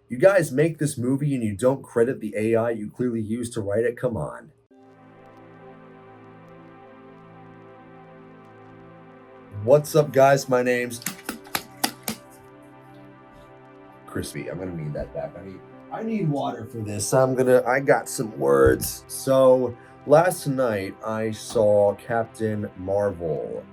You guys make this movie and you don't credit the AI you clearly used to write it? Come on. What's up, guys? My name's Krispy. I'm gonna need that back. I need water for this. I got some words. So last night I saw Captain Marvel.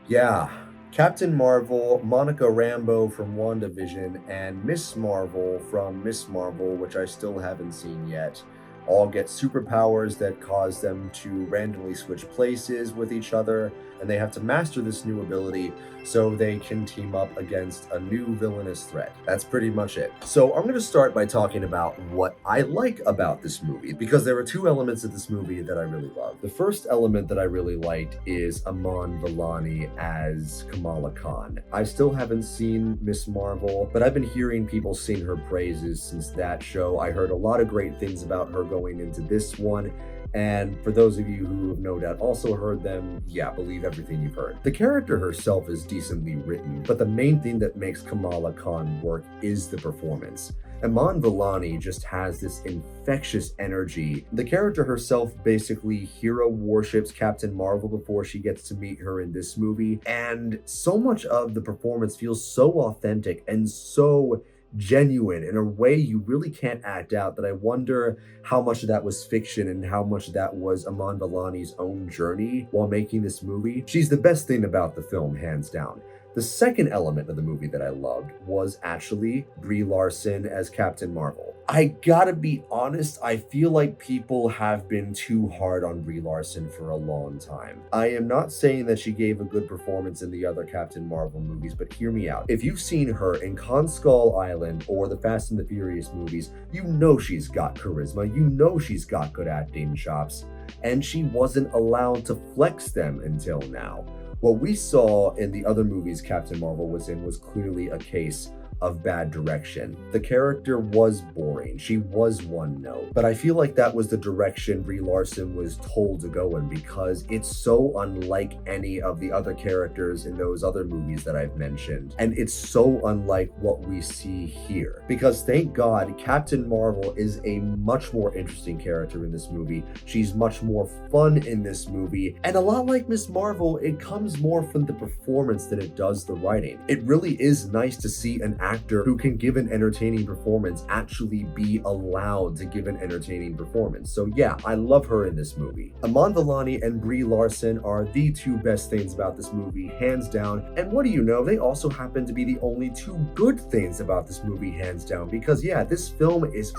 Yeah, Captain Marvel, Monica Rambeau from WandaVision, and Miss Marvel from Miss Marvel, which I still haven't seen yet, all get superpowers that cause them to randomly switch places with each other, and they have to master this new ability so they can team up against a new villainous threat. That's pretty much it. So I'm going to start by talking about what I like about this movie, because there are two elements of this movie that I really love. The first element that I really liked is Iman Vellani as Kamala Khan. I still haven't seen Miss Marvel, but I've been hearing people sing her praises since that show. I heard a lot of great things about her going into this one. And for those of you who have no doubt also heard them, yeah, believe everything you've heard. The character herself is decently written, but the main thing that makes Kamala Khan work is the performance. Iman Vellani just has this infectious energy. The character herself basically hero worships Captain Marvel before she gets to meet her in this movie, and so much of the performance feels so authentic and so genuine in a way you really can't act out, that I wonder how much of that was fiction and how much of that was Iman Vellani's own journey while making this movie. She's the best thing about the film, hands down. The second element of the movie that I loved was actually Brie Larson as Captain Marvel. I gotta be honest, I feel like people have been too hard on Brie Larson for a long time. I am not saying that she gave a good performance in the other Captain Marvel movies, but hear me out. If you've seen her in Khan Skull Island or the Fast and the Furious movies, you know she's got charisma, you know she's got good acting chops, and she wasn't allowed to flex them until now. What we saw in the other movies Captain Marvel was in was clearly a case of bad direction. The character was boring. She was one note. But I feel like that was the direction Brie Larson was told to go in, because it's so unlike any of the other characters in those other movies that I've mentioned. And it's so unlike what we see here. Because thank God, Captain Marvel is a much more interesting character in this movie. She's much more fun in this movie. And a lot like Miss Marvel, it comes more from the performance than it does the writing. It really is nice to see an actor who can give an entertaining performance actually be allowed to give an entertaining performance. So yeah, I love her in this movie. Iman Vellani and Brie Larson are the two best things about this movie, hands down. And what do you know, they also happen to be the only two good things about this movie, hands down, because yeah, this film is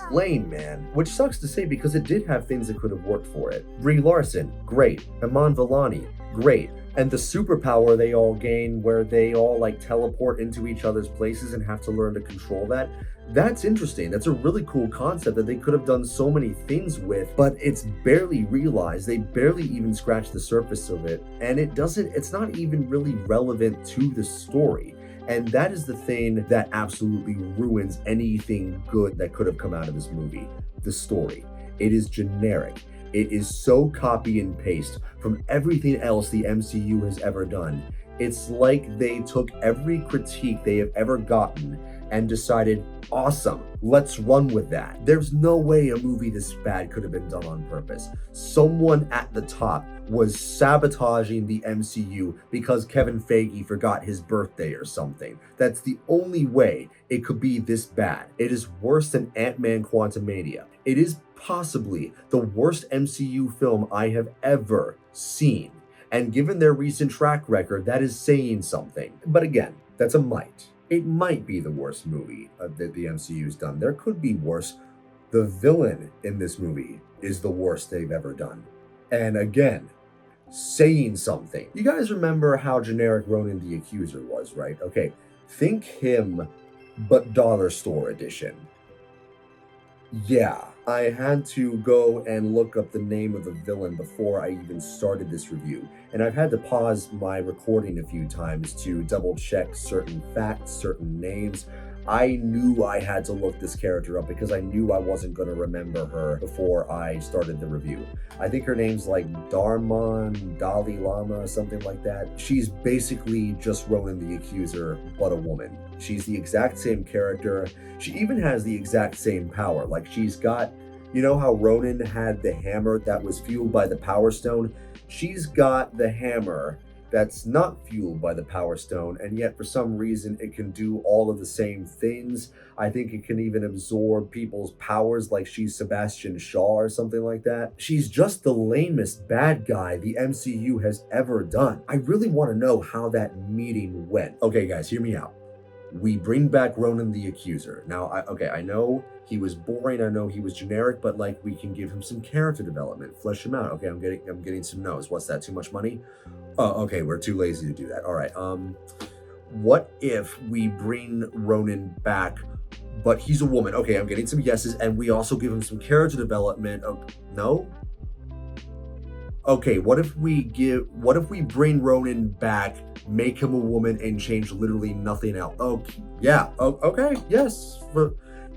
lame, man. Which sucks to say, because it did have things that could have worked for it. Brie Larson, great. Iman Vellani, great. And the superpower they all gain, where they all like teleport into each other's places and have to learn to control that, that's interesting. That's a really cool concept that they could have done so many things with, but it's barely realized. They barely even scratched the surface of it, and it's not even really relevant to the story. And that is the thing that absolutely ruins anything good that could have come out of this movie. The story. It is generic. It is so copy and paste from everything else the MCU has ever done. It's like they took every critique they have ever gotten and decided, awesome, let's run with that. There's no way a movie this bad could have been done on purpose. Someone at the top was sabotaging the MCU because Kevin Feige forgot his birthday or something. That's the only way it could be this bad. It is worse than Ant-Man Quantumania. It is possibly the worst MCU film I have ever seen. And given their recent track record, that is saying something. But again, that's a might. It might be the worst movie that the MCU's done. There could be worse. The villain in this movie is the worst they've ever done. And again, saying something. You guys remember how generic Ronan the Accuser was, right? Okay, think him, but dollar store edition. Yeah, I had to go and look up the name of the villain before I even started this review, and I've had to pause my recording a few times to double check certain facts, certain names. I knew I had to look this character up because I knew I wasn't going to remember her before I started the review. I think her name's like Darman, Dalai Lama, something like that. She's basically just Ronan the Accuser, but a woman. She's the exact same character. She even has the exact same power. Like, she's got, you know how Ronan had the hammer that was fueled by the Power Stone? She's got the hammer that's not fueled by the Power Stone, and yet for some reason it can do all of the same things. I think it can even absorb people's powers, like she's Sebastian Shaw or something like that. She's just the lamest bad guy the MCU has ever done. I really want to know how that meeting went. Okay, guys, hear me out. We bring back Ronan the Accuser. Now, I know he was boring, I know he was generic, but like, we can give him some character development, flesh him out. Okay, I'm getting some no's. What's that? Too much money? Oh, okay, we're too lazy to do that. All right. What if we bring Ronan back, but he's a woman? Okay, I'm getting some yeses, and we also give him some character development. Oh, no? Okay, what if we bring Ronan back, make him a woman, and change literally nothing else? Oh, yeah. Oh, okay. Yes.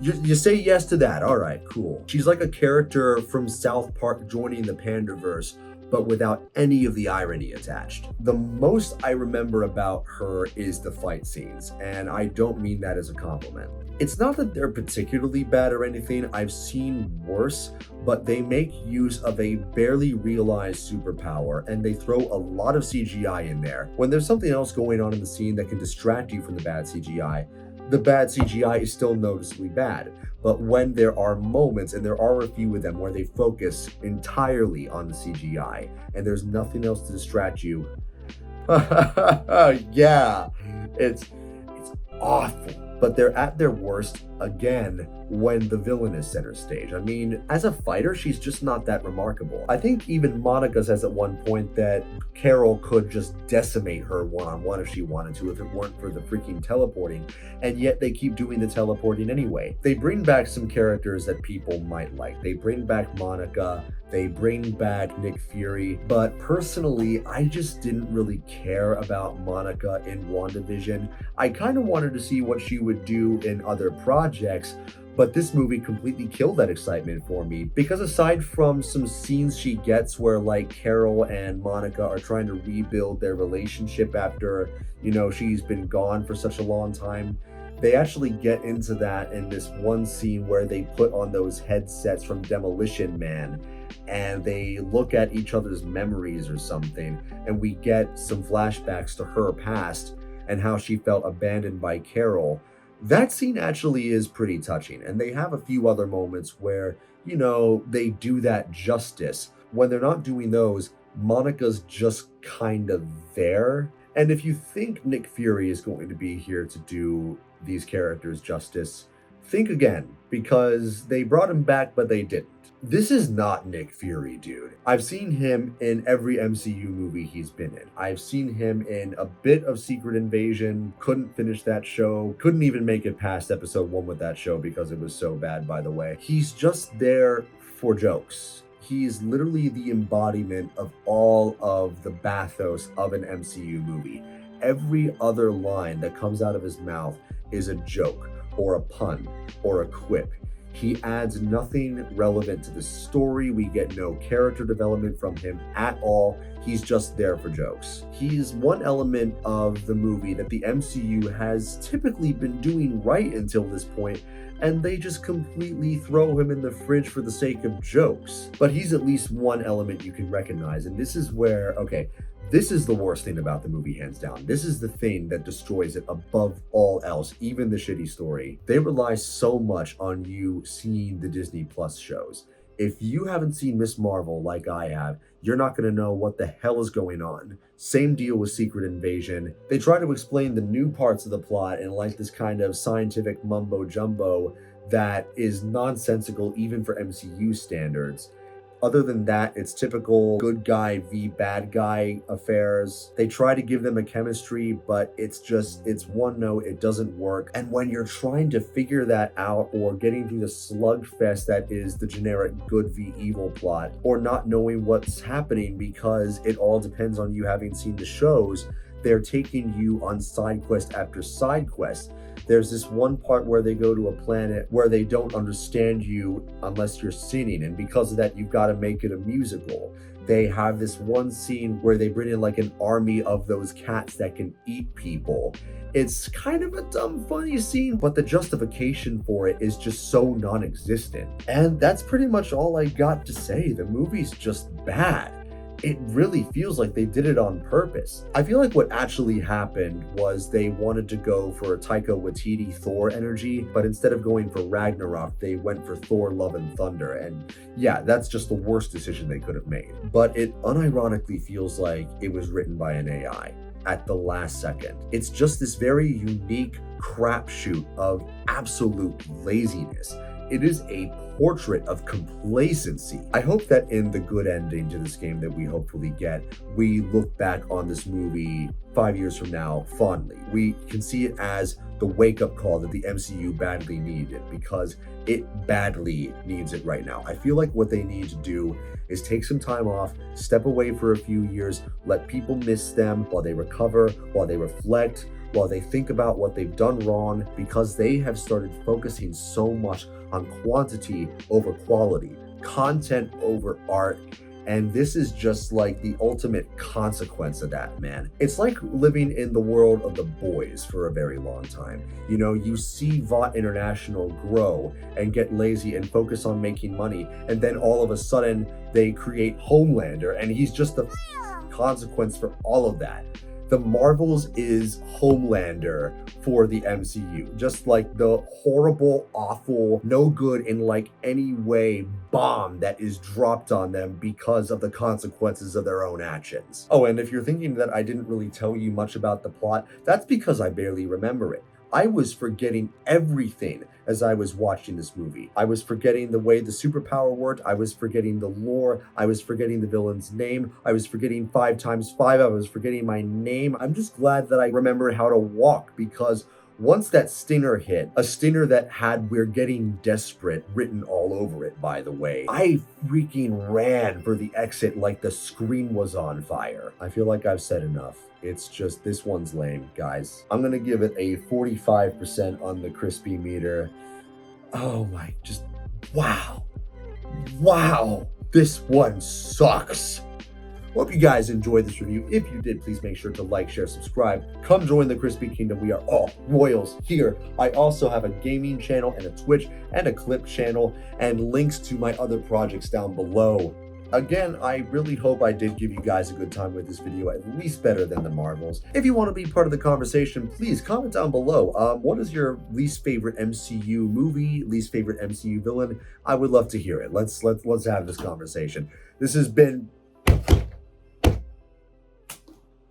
You say yes to that. All right, cool. She's like a character from South Park joining the Pandaverse, but without any of the irony attached. The most I remember about her is the fight scenes, and I don't mean that as a compliment. It's not that they're particularly bad or anything. I've seen worse, but they make use of a barely realized superpower, and they throw a lot of CGI in there. When there's something else going on in the scene that can distract you from the bad CGI is still noticeably bad. But when there are moments, and there are a few of them, where they focus entirely on the CGI and there's nothing else to distract you, yeah, it's awful. But they're at their worst again when the villain is center stage. I mean, as a fighter, she's just not that remarkable. I think even Monica says at one point that Carol could just decimate her one-on-one if she wanted to, if it weren't for the freaking teleporting, and yet they keep doing the teleporting anyway. They bring back some characters that people might like. They bring back Monica, they bring back Nick Fury, but personally, I just didn't really care about Monica in WandaVision. I kind of wanted to see what she would do in other projects, but this movie completely killed that excitement for me, because aside from some scenes she gets where like Carol and Monica are trying to rebuild their relationship after, you know, she's been gone for such a long time, they actually get into that in this one scene where they put on those headsets from Demolition Man and they look at each other's memories or something, and we get some flashbacks to her past and how she felt abandoned by Carol. That scene actually is pretty touching, and they have a few other moments where, you know, they do that justice. When they're not doing those, Monica's just kind of there. And if you think Nick Fury is going to be here to do these characters justice, think again, because they brought him back, but they didn't. This is not Nick Fury, dude. I've seen him in every MCU movie he's been in. I've seen him in a bit of Secret Invasion, couldn't finish that show, couldn't even make it past episode 1 with that show because it was so bad, by the way. He's just there for jokes. He's literally the embodiment of all of the bathos of an MCU movie. Every other line that comes out of his mouth is a joke, or a pun, or a quip. He adds nothing relevant to the story. We get no character development from him at all. He's just there for jokes. He's one element of the movie that the MCU has typically been doing right until this point, and they just completely throw him in the fridge for the sake of jokes. But he's at least one element you can recognize, and this is where, okay, this is the worst thing about the movie, hands down. This is the thing that destroys it above all else, even the shitty story. They rely so much on you seeing the Disney Plus shows. If you haven't seen Miss Marvel like I have, you're not going to know what the hell is going on. Same deal with Secret Invasion. They try to explain the new parts of the plot in like this kind of scientific mumbo jumbo that is nonsensical even for MCU standards. Other than that, it's typical good guy v bad guy affairs. They try to give them a chemistry, but it's one note, it doesn't work. And when you're trying to figure that out, or getting through the slugfest that is the generic good v evil plot, or not knowing what's happening because it all depends on you having seen the shows, they're taking you on side quest after side quest. There's this one part where they go to a planet where they don't understand you unless you're singing, and because of that, you've got to make it a musical. They have this one scene where they bring in like an army of those cats that can eat people. It's kind of a dumb, funny scene, but the justification for it is just so non-existent. And that's pretty much all I got to say. The movie's just bad. It really feels like they did it on purpose. I feel like what actually happened was they wanted to go for Taika Waititi Thor energy, but instead of going for Ragnarok, they went for Thor Love and Thunder. And yeah, that's just the worst decision they could have made. But it unironically feels like it was written by an AI at the last second. It's just this very unique crapshoot of absolute laziness. It is a portrait of complacency. I hope that in the good ending to this game that we hopefully get, we look back on this movie 5 years from now fondly. We can see it as the wake-up call that the MCU badly needed, because it badly needs it right now. I feel like what they need to do is take some time off, step away for a few years, let people miss them while they recover, while they reflect, while they think about what they've done wrong, because they have started focusing so much on quantity over quality, content over art, and this is just like the ultimate consequence of that, man. It's like living in the world of The Boys for a very long time. You know, you see Vought International grow and get lazy and focus on making money, and then all of a sudden they create Homelander, and he's just the consequence for all of that. The Marvels is Homelander for the MCU. Just like the horrible, awful, no good in like any way bomb that is dropped on them because of the consequences of their own actions. Oh, and if you're thinking that I didn't really tell you much about the plot, that's because I barely remember it. I was forgetting everything as I was watching this movie. I was forgetting the way the superpower worked. I was forgetting the lore. I was forgetting the villain's name. I was forgetting 5 times 5. I was forgetting my name. I'm just glad that I remembered how to walk, because once that stinger hit, a stinger that had "We're Getting Desperate" written all over it, by the way, I freaking ran for the exit like the screen was on fire. I feel like I've said enough. It's just, this one's lame, guys. I'm gonna give it a 45% on the Krispy meter. Oh my, just, wow. Wow, this one sucks. Hope you guys enjoyed this review. If you did, please make sure to like, share, subscribe. Come join the Krispy Kingdom. We are all royals here. I also have a gaming channel and a Twitch and a clip channel, and links to my other projects down below. Again, I really hope I did give you guys a good time with this video, at least better than the Marvels. If you want to be part of the conversation, please comment down below. What is your least favorite MCU movie, least favorite MCU villain? I would love to hear it. Let's have this conversation. This has been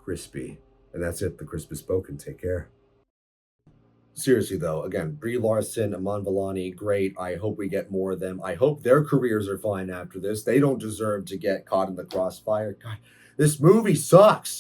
Krispy, and that's it. The Krisp is spoken. Take care. Seriously though, again, Brie Larson, Iman Vellani, great. I hope we get more of them. I hope their careers are fine after this. They don't deserve to get caught in the crossfire. God, this movie sucks.